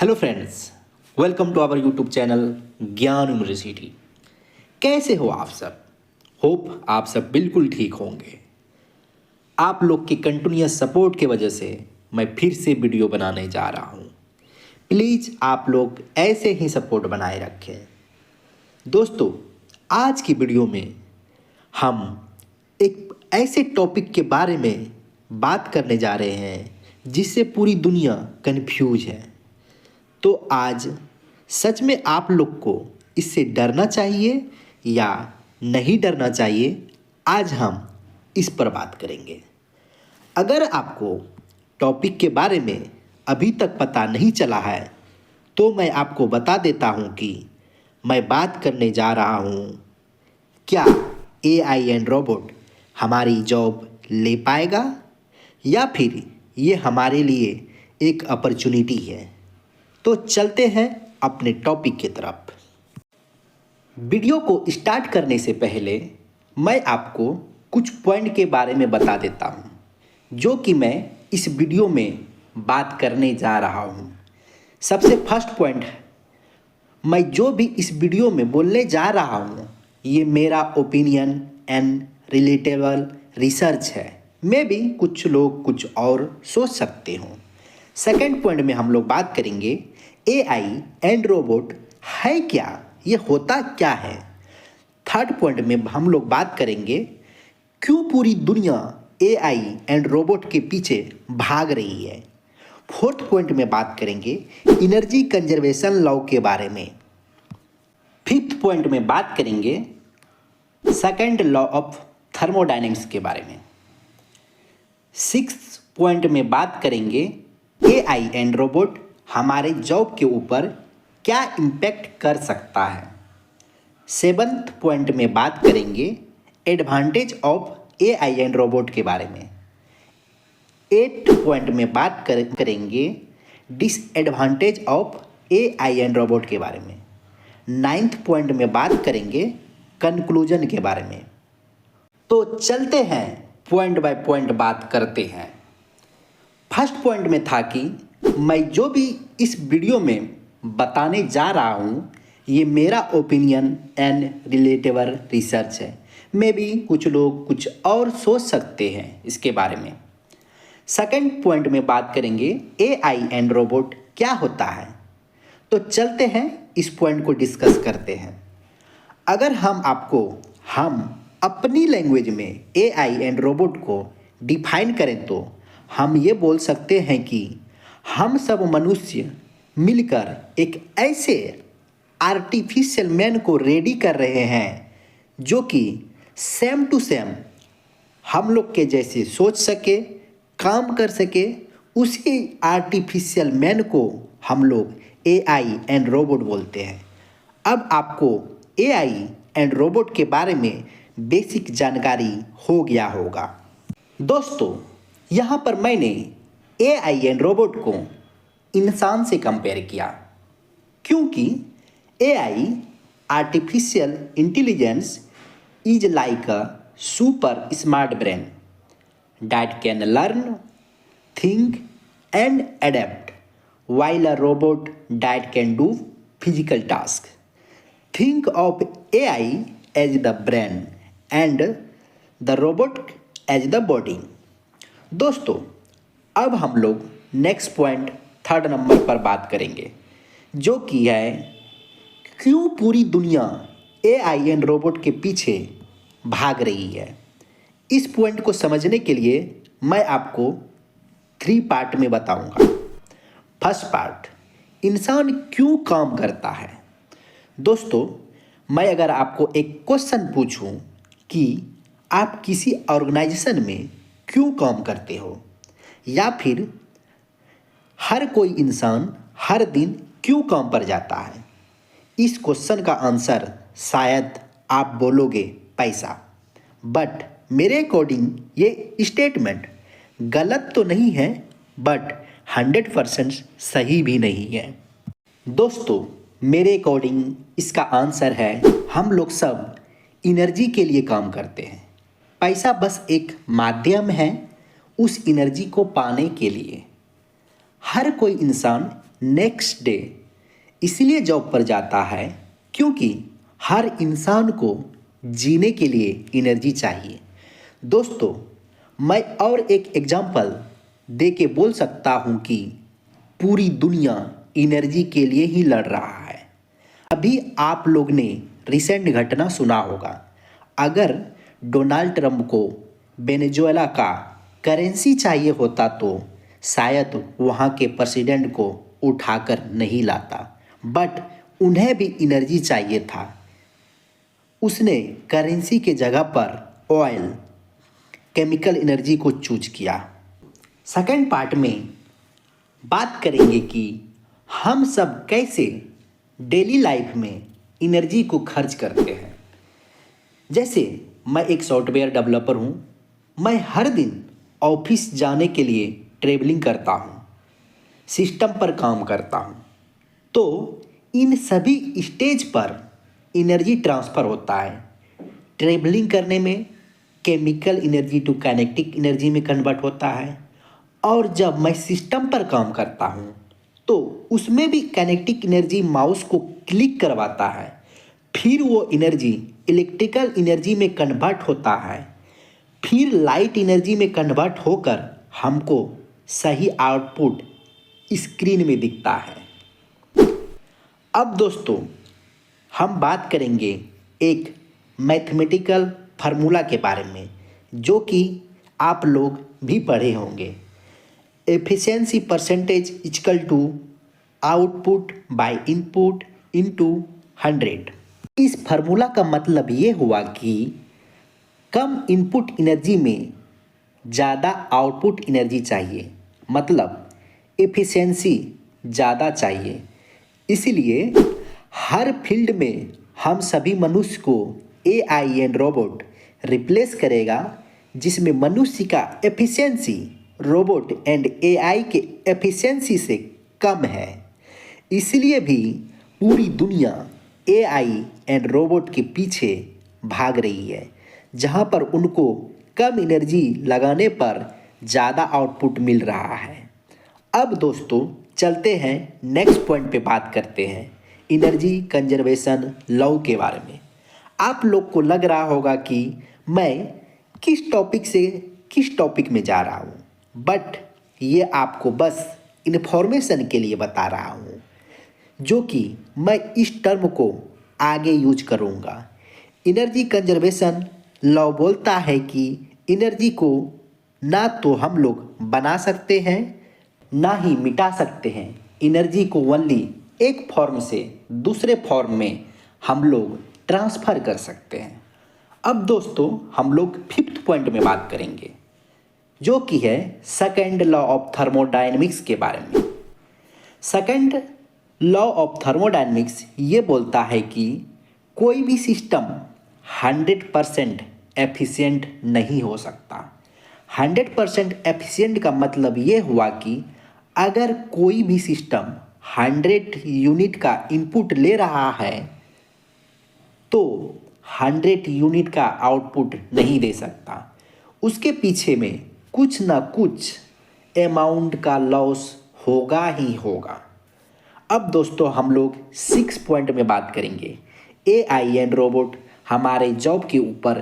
Hello friends, welcome to our YouTube channel Gyan university. कैसे हो आप सब? होप आप सब बिल्कुल ठीक होंगे। आप लोग के कंटिन्यूस सपोर्ट के वजह से मैं फिर से वीडियो बनाने जा रहा हूँ। प्लीज़ आप लोग ऐसे ही सपोर्ट बनाए रखें। दोस्तों, आज की वीडियो में हम एक ऐसे टॉपिक के बारे में बात करने जा रहे हैं जिससे पूरी दुनिया कंफ्यूज है। तो आज सच में आप लोग को इससे डरना चाहिए या नहीं डरना चाहिए, आज हम इस पर बात करेंगे। अगर आपको टॉपिक के बारे में अभी तक पता नहीं चला है तो मैं आपको बता देता हूँ कि मैं बात करने जा रहा हूँ, क्या एआई एंड रोबोट हमारी जॉब ले पाएगा या फिर ये हमारे लिए एक अपॉर्चुनिटी है। तो चलते हैं अपने टॉपिक की तरफ। वीडियो को स्टार्ट करने से पहले मैं आपको कुछ पॉइंट के बारे में बता देता हूँ जो कि मैं इस वीडियो में बात करने जा रहा हूँ। सबसे फर्स्ट पॉइंट है, मैं जो भी इस वीडियो में बोलने जा रहा हूँ ये मेरा ओपिनियन एंड रिलेटेबल रिसर्च है। मे भी कुछ लोग कुछ और सोच सकते हो। सेकंड पॉइंट में हम लोग बात करेंगे एआई एंड रोबोट है क्या, ये होता क्या है। थर्ड पॉइंट में हम लोग बात करेंगे क्यों पूरी दुनिया एआई एंड रोबोट के पीछे भाग रही है। फोर्थ पॉइंट में बात करेंगे एनर्जी कंजर्वेशन लॉ के बारे में। फिफ्थ पॉइंट में बात करेंगे सेकंड लॉ ऑफ थर्मोडायनेमिक्स के बारे में। सिक्स्थ पॉइंट में बात करेंगे एआई एंड रोबोट हमारे जॉब के ऊपर क्या इम्पैक्ट कर सकता है। सेवंथ पॉइंट में बात करेंगे advantage of AI and robot के बारे में। एट्थ पॉइंट में बात करेंगे disadvantage of AI and robot के बारे में। नाइन्थ पॉइंट में बात करेंगे कंक्लूजन के बारे में। तो चलते हैं पॉइंट बाय पॉइंट बात करते हैं। फर्स्ट पॉइंट में था कि मैं जो भी इस वीडियो में बताने जा रहा हूँ ये मेरा ओपिनियन एंड रिलेटेबल रिसर्च है। मे बी कुछ लोग कुछ और सोच सकते हैं इसके बारे में। सेकंड पॉइंट में बात करेंगे एआई एंड रोबोट क्या होता है। तो चलते हैं इस पॉइंट को डिस्कस करते हैं। अगर हम अपनी लैंग्वेज में एआई एंड रोबोट को डिफाइन करें तो हम ये बोल सकते हैं कि हम सब मनुष्य मिलकर एक ऐसे आर्टिफिशियल मैन को रेडी कर रहे हैं जो कि सेम टू सेम हम लोग के जैसे सोच सके, काम कर सके। उसी आर्टिफिशियल मैन को हम लोग एआई एंड रोबोट बोलते हैं। अब आपको एआई एंड रोबोट के बारे में बेसिक जानकारी हो गया होगा। दोस्तों, यहाँ पर मैंने एआई एंड रोबोट को इंसान से कंपेयर किया क्योंकि AI artificial intelligence is like a super smart brain that can learn, think and adapt, while a robot that can do physical tasks. Think of AI as the brain and the robot as the body. दोस्तों, अब हम लोग next point third number पर बात करेंगे जो कि है क्यों पूरी दुनिया एआई एंड रोबोट के पीछे भाग रही है। इस पॉइंट को समझने के लिए मैं आपको 3 पार्ट में बताऊंगा। फर्स्ट पार्ट, इंसान क्यों काम करता है। दोस्तों, मैं अगर आपको एक क्वेश्चन पूछूं कि आप किसी ऑर्गेनाइजेशन में क्यों काम करते हो या फिर हर कोई इंसान हर दिन क्यों काम पर जाता है, इस क्वेश्चन का आंसर शायद आप बोलोगे पैसा। बट मेरे अकॉर्डिंग ये स्टेटमेंट गलत तो नहीं है बट 100% सही भी नहीं है। दोस्तों, मेरे अकॉर्डिंग इसका आंसर है हम लोग सब एनर्जी के लिए काम करते हैं। पैसा बस एक माध्यम है उस एनर्जी को पाने के लिए। हर कोई इंसान नेक्स्ट डे इसलिए जॉब पर जाता है क्योंकि हर इंसान को जीने के लिए एनर्जी चाहिए। दोस्तों, मैं और एक एग्जांपल दे के बोल सकता हूँ कि पूरी दुनिया एनर्जी के लिए ही लड़ रहा है। अभी आप लोग ने रिसेंट घटना सुना होगा, अगर डोनाल्ड ट्रंप को वेनेजुएला का करेंसी चाहिए होता तो शायद वहाँ के प्रेसिडेंट को उठाकर नहीं लाता, बट उन्हें भी एनर्जी चाहिए था। उसने करेंसी के जगह पर ऑयल, केमिकल एनर्जी को चूज किया। सेकंड पार्ट में बात करेंगे कि हम सब कैसे डेली लाइफ में एनर्जी को खर्च करते हैं। जैसे मैं एक सॉफ्टवेयर डेवलपर हूँ, मैं हर दिन ऑफिस जाने के लिए ट्रैवलिंग करता हूँ, सिस्टम पर काम करता हूँ, तो इन सभी स्टेज पर एनर्जी ट्रांसफ़र होता है। ट्रैवलिंग करने में chemical energy to kinetic energy में कन्वर्ट होता है, और जब मैं सिस्टम पर काम करता हूँ तो उसमें भी काइनेटिक एनर्जी माउस को क्लिक करवाता है, फिर वो एनर्जी इलेक्ट्रिकल एनर्जी में कन्वर्ट होता है, फिर लाइट एनर्जी में कन्वर्ट होकर हमको सही आउटपुट स्क्रीन में दिखता है। अब दोस्तों, हम बात करेंगे एक मैथमेटिकल फार्मूला के बारे में, जो कि आप लोग भी पढ़े होंगे। Efficiency percentage equal to output by input into 100। इस फार्मूला का मतलब ये हुआ कि कम इनपुट एनर्जी में ज़्यादा आउटपुट एनर्जी चाहिए, मतलब एफिशिएंसी ज़्यादा चाहिए। इसलिए हर फील्ड में हम सभी मनुष्य को एआई एंड रोबोट रिप्लेस करेगा, जिसमें मनुष्य का एफिशिएंसी रोबोट एंड एआई के एफिशिएंसी से कम है। इसलिए भी पूरी दुनिया एआई एंड रोबोट के पीछे भाग रही है, जहां पर उनको कम एनर्जी लगाने पर ज़्यादा आउटपुट मिल रहा है। अब दोस्तों, चलते हैं नेक्स्ट पॉइंट पे बात करते हैं एनर्जी कंजर्वेशन लॉ के बारे में। आप लोग को लग रहा होगा कि मैं किस टॉपिक से किस टॉपिक में जा रहा हूँ, बट ये आपको बस इन्फॉर्मेशन के लिए बता रहा हूँ, जो कि मैं इस टर्म को आगे यूज करूँगा। एनर्जी कंजर्वेशन लॉ बोलता है कि एनर्जी को ना तो हम लोग बना सकते हैं, ना ही मिटा सकते हैं। एनर्जी को ओनली एक फॉर्म से दूसरे फॉर्म में हम लोग ट्रांसफ़र कर सकते हैं। अब दोस्तों, हम लोग फिफ्थ पॉइंट में बात करेंगे, जो कि है सेकंड लॉ ऑफ थर्मोडायनेमिक्स के बारे में। सेकंड लॉ ऑफ थर्मोडायनेमिक्स ये बोलता है कि कोई भी सिस्टम 100% एफिशिएंट नहीं हो सकता। 100% एफिशिएंट का मतलब ये हुआ कि अगर कोई भी सिस्टम 100 यूनिट का इनपुट ले रहा है तो 100 यूनिट का आउटपुट नहीं दे सकता। उसके पीछे में कुछ ना कुछ अमाउंट का लॉस होगा ही होगा। अब दोस्तों, हम लोग 6 पॉइंट में बात करेंगे एआई एंड रोबोट हमारे जॉब के ऊपर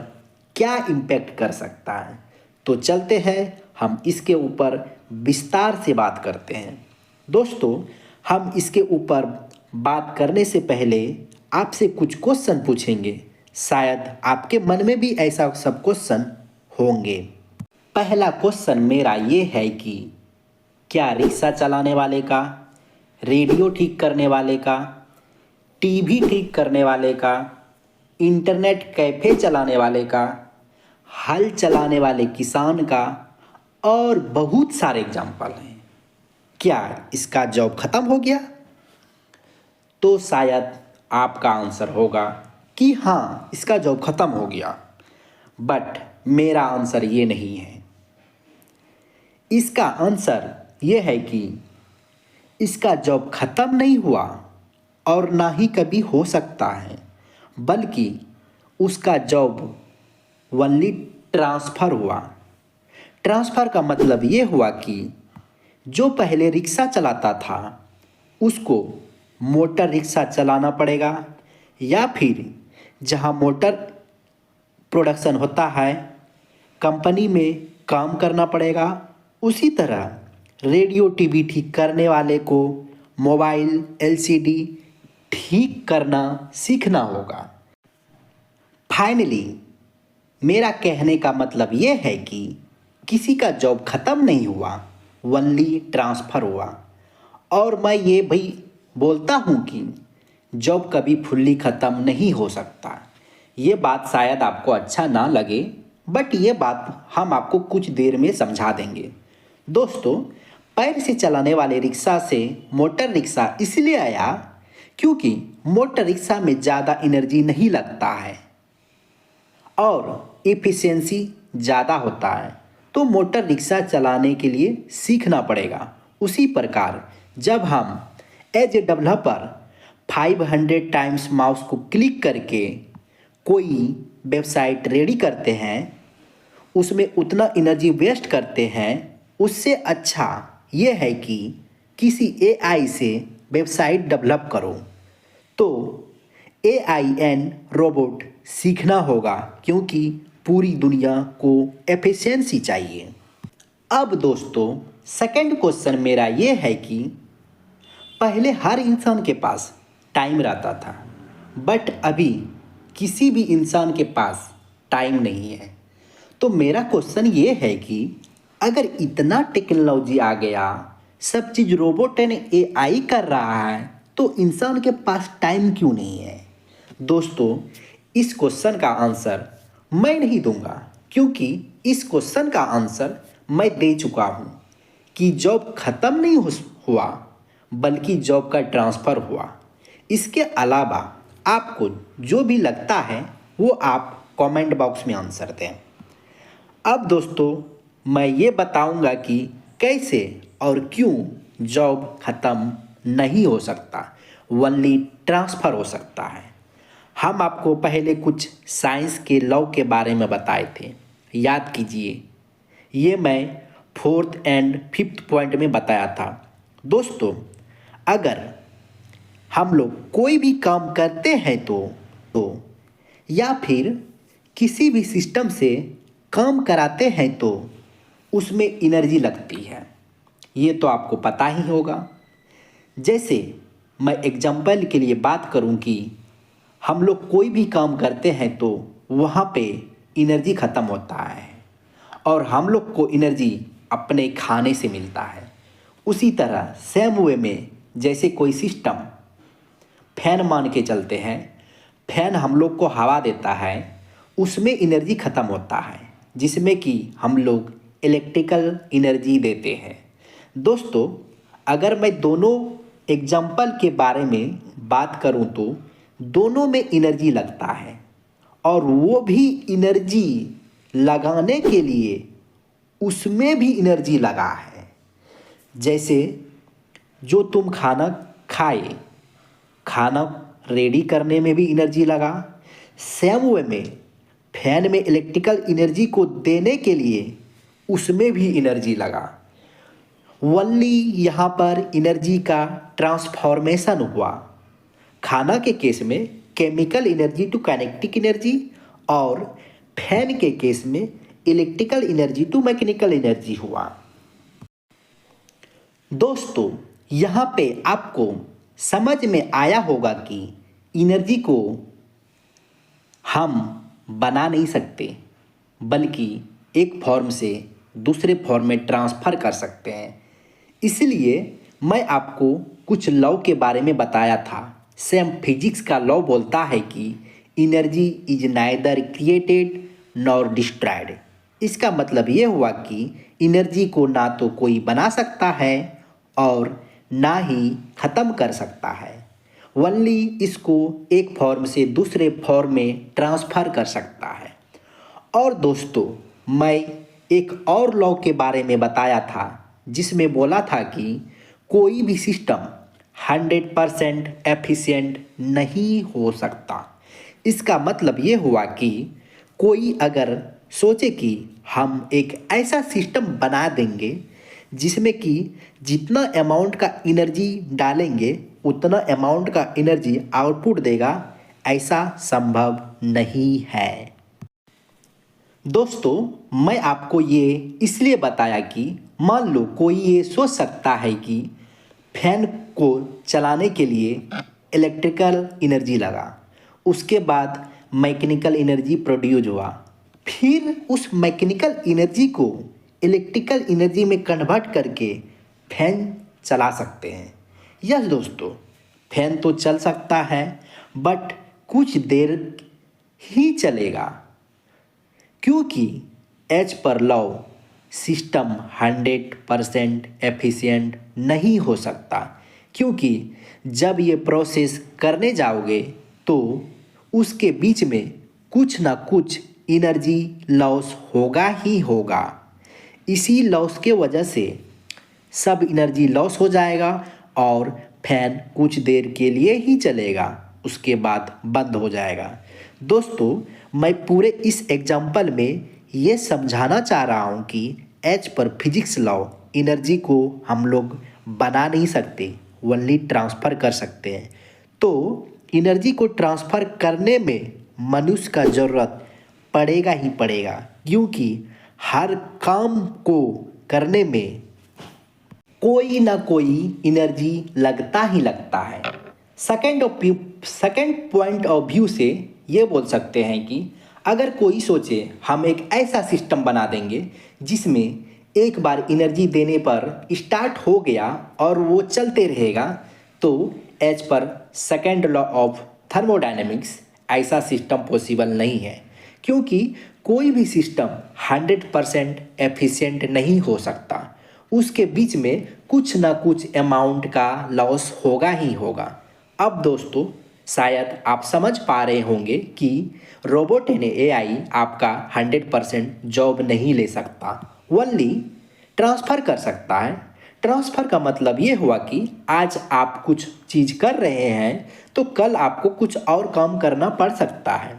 क्या इम्पैक्ट कर सकता है। तो चलते हैं, हम इसके ऊपर विस्तार से बात करते हैं। दोस्तों, हम इसके ऊपर बात करने से पहले आपसे कुछ क्वेश्चन पूछेंगे, शायद आपके मन में भी ऐसा सब क्वेश्चन होंगे। पहला क्वेश्चन मेरा ये है कि क्या रिक्शा चलाने वाले का, रेडियो ठीक करने वाले का, टीवी ठीक करने वाले का, इंटरनेट कैफ़े चलाने वाले का, हल चलाने वाले किसान का और बहुत सारे एग्जाम्पल हैं, क्या इसका जॉब ख़त्म हो गया? तो शायद आपका आंसर होगा कि हाँ, इसका जॉब ख़त्म हो गया, बट मेरा आंसर ये नहीं है। इसका आंसर ये है कि इसका जॉब ख़त्म नहीं हुआ और ना ही कभी हो सकता है, बल्कि उसका जॉब ओनली ट्रांसफ़र हुआ। ट्रांसफ़र का मतलब ये हुआ कि जो पहले रिक्शा चलाता था उसको मोटर रिक्शा चलाना पड़ेगा, या फिर जहाँ मोटर प्रोडक्शन होता है कंपनी में काम करना पड़ेगा। उसी तरह रेडियो टीवी ठीक करने वाले को मोबाइल एलसीडी ठीक करना सीखना होगा। फाइनली मेरा कहने का मतलब ये है कि किसी का जॉब ख़त्म नहीं हुआ, ओनली ट्रांसफ़र हुआ। और मैं ये भी बोलता हूँ कि जॉब कभी फुल्ली ख़त्म नहीं हो सकता। ये बात शायद आपको अच्छा ना लगे, बट ये बात हम आपको कुछ देर में समझा देंगे। दोस्तों, पैर से चलाने वाले रिक्शा से मोटर रिक्शा इसलिए आया क्योंकि मोटर रिक्शा में ज़्यादा एनर्जी नहीं लगता है और एफिशिएंसी ज़्यादा होता है, तो मोटर रिक्शा चलाने के लिए सीखना पड़ेगा। उसी प्रकार जब हम as a developer 500 times mouse को क्लिक करके कोई वेबसाइट रेडी करते हैं, उसमें उतना एनर्जी वेस्ट करते हैं, उससे अच्छा ये है कि किसी एआई से वेबसाइट डेवलप करो। तो एआई एंड रोबोट सीखना होगा क्योंकि पूरी दुनिया को एफिशिएंसी चाहिए। अब दोस्तों, सेकंड क्वेश्चन मेरा ये है कि पहले हर इंसान के पास टाइम रहता था, बट अभी किसी भी इंसान के पास टाइम नहीं है। तो मेरा क्वेश्चन ये है कि अगर इतना टेक्नोलॉजी आ गया, सब चीज़ रोबोट एंड एआई कर रहा है, तो इंसान के पास टाइम क्यों नहीं है? दोस्तों, इस क्वेश्चन का आंसर मैं नहीं दूंगा, क्योंकि इस क्वेश्चन का आंसर मैं दे चुका हूँ कि जॉब ख़त्म नहीं हुआ, बल्कि जॉब का ट्रांसफ़र हुआ। इसके अलावा आपको जो भी लगता है वो आप कमेंट बॉक्स में आंसर दें। अब दोस्तों, मैं ये बताऊंगा कि कैसे और क्यों जॉब ख़त्म नहीं हो सकता, ओनली ट्रांसफ़र हो सकता है। हम आपको पहले कुछ साइंस के लॉ के बारे में बताए थे, याद कीजिए। ये मैं 4th एंड 5th पॉइंट में बताया था। दोस्तों, अगर हम लोग कोई भी काम करते हैं तो या फिर किसी भी सिस्टम से काम कराते हैं तो उसमें एनर्जी लगती है, ये तो आपको पता ही होगा। जैसे मैं एग्जांपल के लिए बात करूं कि हम लोग कोई भी काम करते हैं तो वहाँ पे एनर्जी ख़त्म होता है और हम लोग को एनर्जी अपने खाने से मिलता है। उसी तरह सेम वे में जैसे कोई सिस्टम फैन मान के चलते हैं, फैन हम लोग को हवा देता है, उसमें एनर्जी ख़त्म होता है, जिसमें कि हम लोग इलेक्ट्रिकल एनर्जी देते हैं। दोस्तों, अगर मैं दोनों एग्जाम्पल के बारे में बात करूं तो दोनों में एनर्जी लगता है, और वो भी एनर्जी लगाने के लिए उसमें भी एनर्जी लगा है। जैसे जो तुम खाना खाए, खाना रेडी करने में भी एनर्जी लगा, सेम वे में फैन में इलेक्ट्रिकल एनर्जी को देने के लिए उसमें भी एनर्जी लगा। ओनली यहाँ पर एनर्जी का ट्रांसफॉर्मेशन हुआ। खाना के केस में chemical energy to kinetic energy, और फैन के केस में electrical energy to mechanical energy हुआ। दोस्तों, यहाँ पे आपको समझ में आया होगा कि एनर्जी को हम बना नहीं सकते, बल्कि एक फॉर्म से दूसरे फॉर्म में ट्रांसफ़र कर सकते हैं। इसलिए मैं आपको कुछ लॉ के बारे में बताया था। सेम फिजिक्स का लॉ बोलता है कि energy is neither created nor destroyed. इसका मतलब ये हुआ कि एनर्जी को ना तो कोई बना सकता है और ना ही ख़त्म कर सकता है, ओनली इसको एक फॉर्म से दूसरे फॉर्म में ट्रांसफ़र कर सकता है। और दोस्तों, मैं एक और लॉ के बारे में बताया था, जिसमें बोला था कि कोई भी सिस्टम 100% एफिशिएंट नहीं हो सकता। इसका मतलब ये हुआ कि कोई अगर सोचे कि हम एक ऐसा सिस्टम बना देंगे जिसमें कि जितना अमाउंट का एनर्जी डालेंगे उतना अमाउंट का एनर्जी आउटपुट देगा, ऐसा संभव नहीं है। दोस्तों, मैं आपको ये इसलिए बताया कि मान लो कोई ये सोच सकता है कि फैन को चलाने के लिए इलेक्ट्रिकल एनर्जी लगा, उसके बाद मैकेनिकल एनर्जी प्रोड्यूस हुआ, फिर उस मैकेनिकल एनर्जी को इलेक्ट्रिकल एनर्जी में कन्वर्ट करके फैन चला सकते हैं। यस दोस्तों, फैन तो चल सकता है बट कुछ देर ही चलेगा, क्योंकि as per law system 100% efficient नहीं हो सकता, क्योंकि जब ये प्रोसेस करने जाओगे तो उसके बीच में कुछ ना कुछ एनर्जी लॉस होगा ही होगा। इसी लॉस के वजह से सब एनर्जी लॉस हो जाएगा और फैन कुछ देर के लिए ही चलेगा, उसके बाद बंद हो जाएगा। दोस्तों, मैं पूरे इस एग्जाम्पल में ये समझाना चाह रहा हूँ कि as per physics law energy को हम लोग बना नहीं सकते, ओनली ट्रांसफ़र कर सकते हैं। तो एनर्जी को ट्रांसफ़र करने में मनुष्य का ज़रूरत पड़ेगा ही पड़ेगा, क्योंकि हर काम को करने में कोई ना कोई एनर्जी लगता ही लगता है। सेकंड पॉइंट ऑफ व्यू से ये बोल सकते हैं कि अगर कोई सोचे हम एक ऐसा सिस्टम बना देंगे जिसमें एक बार एनर्जी देने पर स्टार्ट हो गया और वो चलते रहेगा, तो as per second law of thermodynamics ऐसा सिस्टम पॉसिबल नहीं है, क्योंकि कोई भी सिस्टम 100% एफिशिएंट नहीं हो सकता। उसके बीच में कुछ ना कुछ अमाउंट का लॉस होगा ही होगा। अब दोस्तों, शायद आप समझ पा रहे होंगे कि रोबोट एंड एआई आपका 100% जॉब नहीं ले सकता, ओनली ट्रांसफ़र कर सकता है। ट्रांसफ़र का मतलब ये हुआ कि आज आप कुछ चीज़ कर रहे हैं तो कल आपको कुछ और काम करना पड़ सकता है।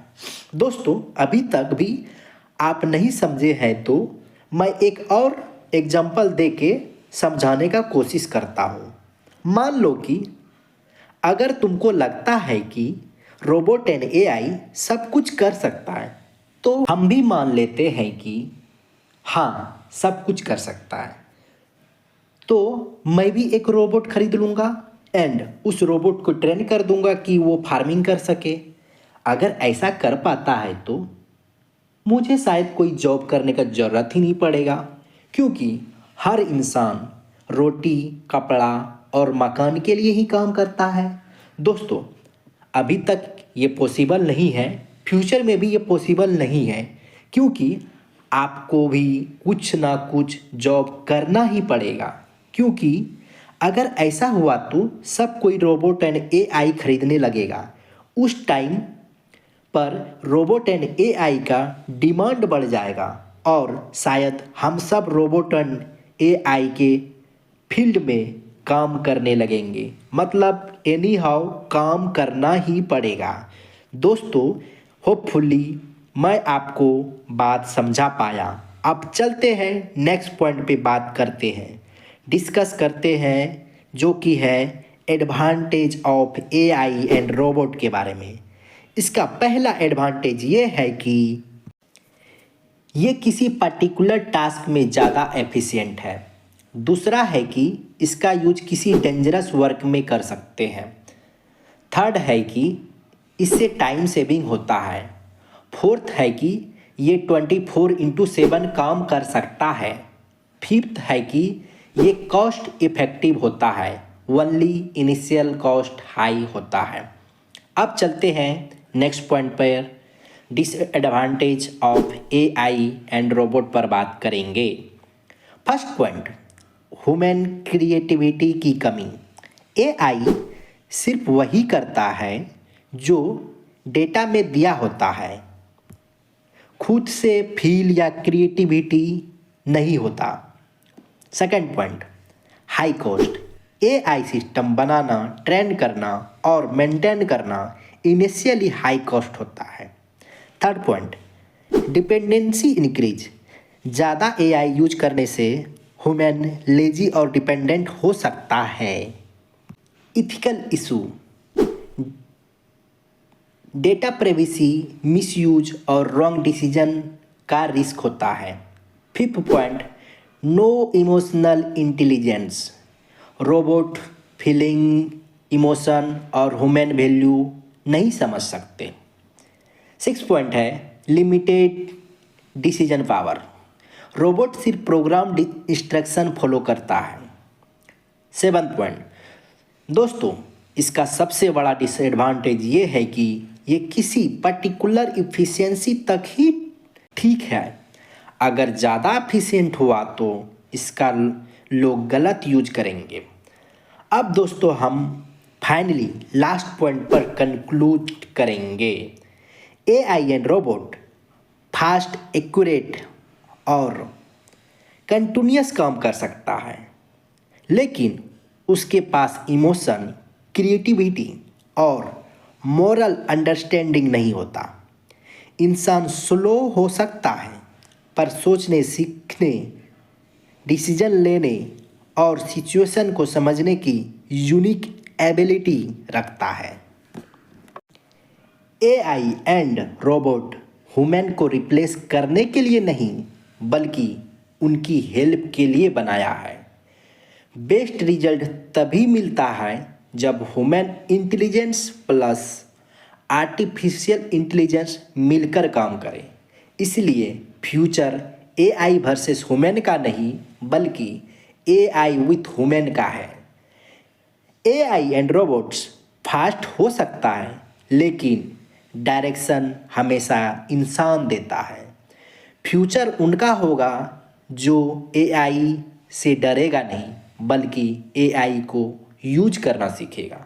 दोस्तों, अभी तक भी आप नहीं समझे हैं तो मैं एक और एग्जांपल दे के समझाने का कोशिश करता हूँ। मान लो कि अगर तुमको लगता है कि रोबोट एंड एआई सब कुछ कर सकता है, तो हम भी मान लेते हैं कि हाँ, सब कुछ कर सकता है, तो मैं भी एक रोबोट खरीद लूँगा एंड उस रोबोट को ट्रेन कर दूँगा कि वो फार्मिंग कर सके। अगर ऐसा कर पाता है तो मुझे शायद कोई जॉब करने का ज़रूरत ही नहीं पड़ेगा, क्योंकि हर इंसान रोटी, कपड़ा और मकान के लिए ही काम करता है। दोस्तों, अभी तक ये पॉसिबल नहीं है, फ्यूचर में भी ये पॉसिबल नहीं है, क्योंकि आपको भी कुछ ना कुछ जॉब करना ही पड़ेगा। क्योंकि अगर ऐसा हुआ तो सब कोई रोबोट एंड एआई खरीदने लगेगा। उस टाइम पर रोबोट एंड एआई का डिमांड बढ़ जाएगा और शायद हम सब रोबोट एंड एआई के फील्ड में काम करने लगेंगे, मतलब एनी हाउ काम करना ही पड़ेगा। दोस्तों, होपफुली मैं आपको बात समझा पाया। अब चलते हैं नेक्स्ट पॉइंट पे बात करते हैं, डिस्कस करते हैं, जो कि है advantage of AI and robot के बारे में। इसका पहला एडवांटेज ये है कि ये किसी पर्टिकुलर टास्क में ज़्यादा एफिशिएंट है। दूसरा है कि इसका यूज किसी डेंजरस वर्क में कर सकते हैं। थर्ड है कि इससे टाइम सेविंग होता है। फोर्थ है कि ये 24/7 काम कर सकता है। फिफ्थ है कि ये कॉस्ट इफ़ेक्टिव होता है, ओनली इनिशियल कॉस्ट हाई होता है। अब चलते हैं नेक्स्ट पॉइंट पर, disadvantage of AI and robot पर बात करेंगे। फर्स्ट पॉइंट, ह्यूमन क्रिएटिविटी की कमी। एआई सिर्फ वही करता है जो डेटा में दिया होता है, खुद से फील या क्रिएटिविटी नहीं होता। Second point, high cost. AI system बनाना, ट्रेन करना और मेंटेन करना इनिशियली हाई कॉस्ट होता है। Third point, dependency increase. ज़्यादा एआई यूज करने से ह्यूमन लेजी और डिपेंडेंट हो सकता है। Ethical issue, data privacy, misuse और रॉन्ग डिसीजन का रिस्क होता है। 5th point, no emotional intelligence, robot feeling, emotion और ह्यूमन वैल्यू नहीं समझ सकते। 6th पॉइंट है लिमिटेड डिसीजन पावर, रोबोट सिर्फ प्रोग्राम इंस्ट्रक्शन फॉलो करता है। 7th पॉइंट, दोस्तों इसका सबसे बड़ा डिसएडवांटेज ये है कि ये किसी पर्टिकुलर इफ़िशियंसी तक ही ठीक है। अगर ज़्यादा एफिशिएंट हुआ तो इसका लोग गलत यूज करेंगे। अब दोस्तों हम फाइनली लास्ट पॉइंट पर कंक्लूड करेंगे। AI and robot fast, accurate और कंटिन्यूअस काम कर सकता है, लेकिन उसके पास इमोशन, क्रिएटिविटी और मोरल अंडरस्टैंडिंग नहीं होता। इंसान स्लो हो सकता है पर सोचने, सीखने, डिसीजन लेने और सिचुएशन को समझने की यूनिक एबिलिटी रखता है। एआई एंड रोबोट ह्यूमन को रिप्लेस करने के लिए नहीं बल्कि उनकी हेल्प के लिए बनाया है। बेस्ट रिजल्ट तभी मिलता है जब human intelligence plus artificial intelligence मिलकर काम करे। इसलिए फ्यूचर एआई वर्सेस ह्यूमन का नहीं बल्कि एआई विथ ह्यूमन का है। एआई एंड रोबोट्स फास्ट हो सकता है, लेकिन डायरेक्शन हमेशा इंसान देता है। फ्यूचर उनका होगा जो एआई से डरेगा नहीं बल्कि एआई को यूज करना सीखेगा।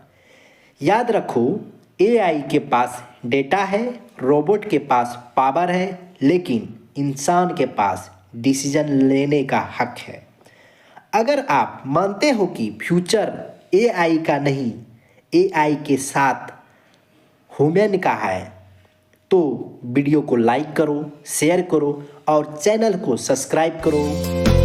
याद रखो, एआई के पास डेटा है, रोबोट के पास पावर है, लेकिन इंसान के पास डिसीजन लेने का हक है। अगर आप मानते हो कि फ्यूचर एआई का नहीं, एआई के साथ ह्यूमन का है, तो वीडियो को लाइक करो, शेयर करो और चैनल को सब्सक्राइब करो।